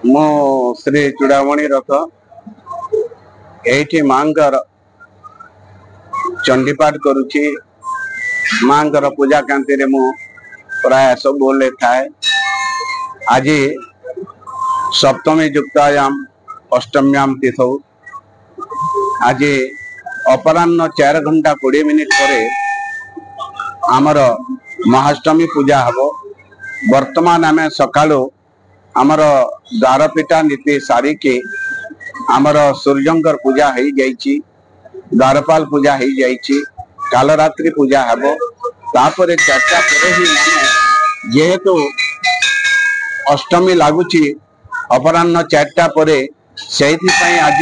मो श्री चूड़ामणि रथ ये मांकर चंडीपाठ करुची मांकर पूजा कांति रे मु प्राय सब बोले थाए। आज सप्तमी युक्तायाम अष्टम्याम तिथौ आज अपराह्न 4 घंटा 20 मिनिट पर आमर महाअष्टमी पूजा हबो। वर्तमान आम सकाळु आमर द्वारपीठा नीति सारी के आमर सूर्यंकर पूजा हो जाइछि, द्वारपाल पूजा हो जाइछि, काल रात्रि पूजा हबो। तापर 4टा पर ही माने जेहेतु अष्टमी लागुछि अपराह्न 4टा पर सेहिथि आज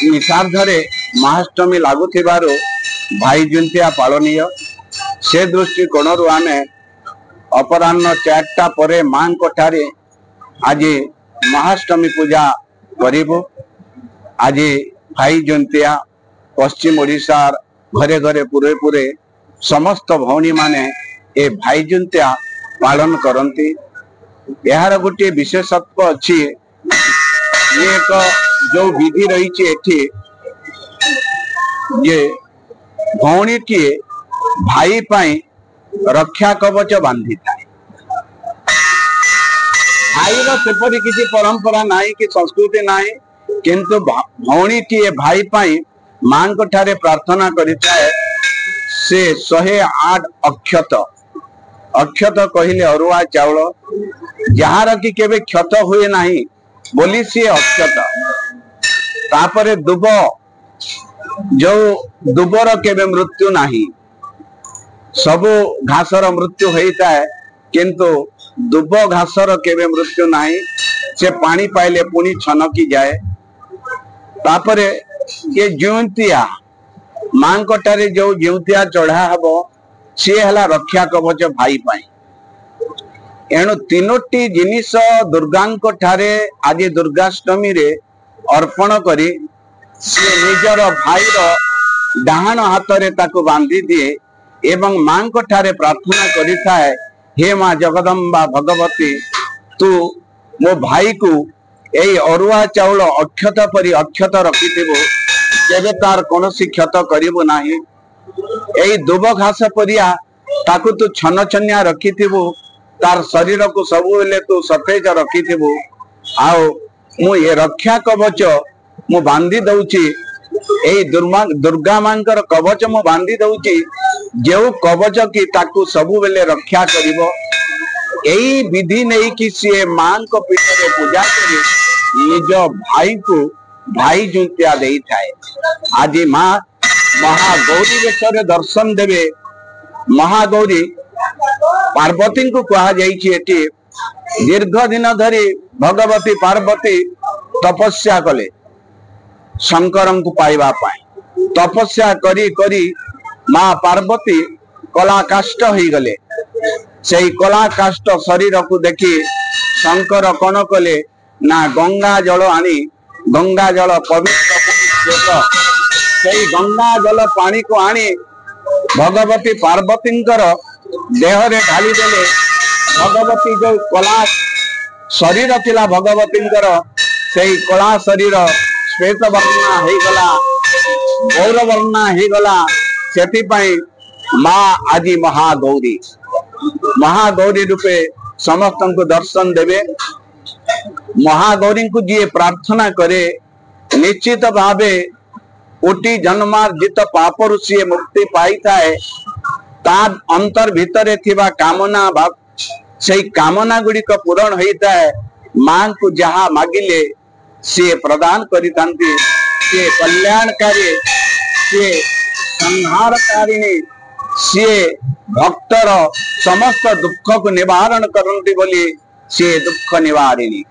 निशार्धरे महाअष्टमी लागुथिबारु भाई जुंतिया पालनीय से दृष्टिकोण आमे अपराह्न 4टा पर मां कोठारे आज महाअष्टमी पूजा करिबो। आज भाई जुंतिया पश्चिम ओडिशा घरे घरे पूरे पूरे समस्त भौणी माने ए भाई जुंतिया पालन करती। यार गोटे विशेषत्व अच्छी ये एक जो विधि रही एठी ये भौणी टी भाई पाई रक्षा कवच बांधी था। भाई सेपरी किसी परंपरा नाही कि संस्कृति नाही, किंतु भौणी टी भाई पाई मां को ठारे प्रार्थना करिता है। से 108 अक्षत अक्षत कहले अरुआ चाउल जार की केबे क्षत हुए नाही बोली सी अक्षत। तापरे दुब जो दुबर केबे मृत्यु नाही, सबु घासर मृत्यु होता है किंतु दुब घासर केबे मृत्यु नाही। से पानी पाइले पुणी छनकी जाए। तापरे ये ज्यूंतिया मां कोठारे जो ज्यूंतिया चढ़ा हबो सी हला रक्षा कवच भाई पाई। एणु तीनोटी जिनिस दुर्गा ठारे आज दुर्गाष्टमी रे अर्पण करी सी निजर भाई रो डाहाण हाथ रे ताकु बांधी दिए एवं मां ठारे प्रार्थना करिता है, हे मां जगदम्बा भगवती तू मो भाई को एई अरुआ चाउल अक्षत परी अक्षत रखिथिबो, केबे तार कोनोसी क्षत करिबो नाही। एई दुब घास परिया ताकु तू छन छन्या रखिथिबो, तार शरीर को सबु बेले तू सतेज रखिथिबो। आओ मु ये रक्षा कवच मु बांधी दउची, एई दुर्गा मांकर कवच मु बांधी दउची, जेउ कवच की ताकु सबु बेले रक्षा करिवो। एई विधि नहीं कि से मां को पीठ रे पूजा करे निज भाई को भाई जुंतिया देई थाए। आज मां महागौरी बेशरे दर्शन देवे। महागौरी पार्वती को कहा जाइछि एठी दीर्घ दिन धरी भगवती पार्वती तपस्या कले शंकर को पाइबा पाई। तपस्या करी करी मां पार्वती कला काष्ट हो गले। से कला काष्ट शरीर को देखी शंकर कौन कले ना गंगा जल आनी गंगा जल पवित्र से गंगा जल पानी को आनी भगवती पार्वती देह रे ढाली देले। भगवती जो कला शरीर थिला भगवती से कला शरीर श्वेत वर्णा हो गला, गौर वर्णा हो गला। सेति पई मां आज महागौरी महागौरी रूपे समस्त को दर्शन देवे। महागौरी को जी प्रार्थना करे निश्चित भावे कोटि जन्मार्जित पापरु सी मुक्ति पाई थाए। तार अंतर भितरे थिबा कामना भाव से कामना गुड़ी को पूरण होता है। मां को जहा मागिले सी प्रदान करितांती। से कल्याणकारी से संहारकारिणी सी भक्तर समस्त दुख को निवारण करती बोली सी दुख निवारिणी।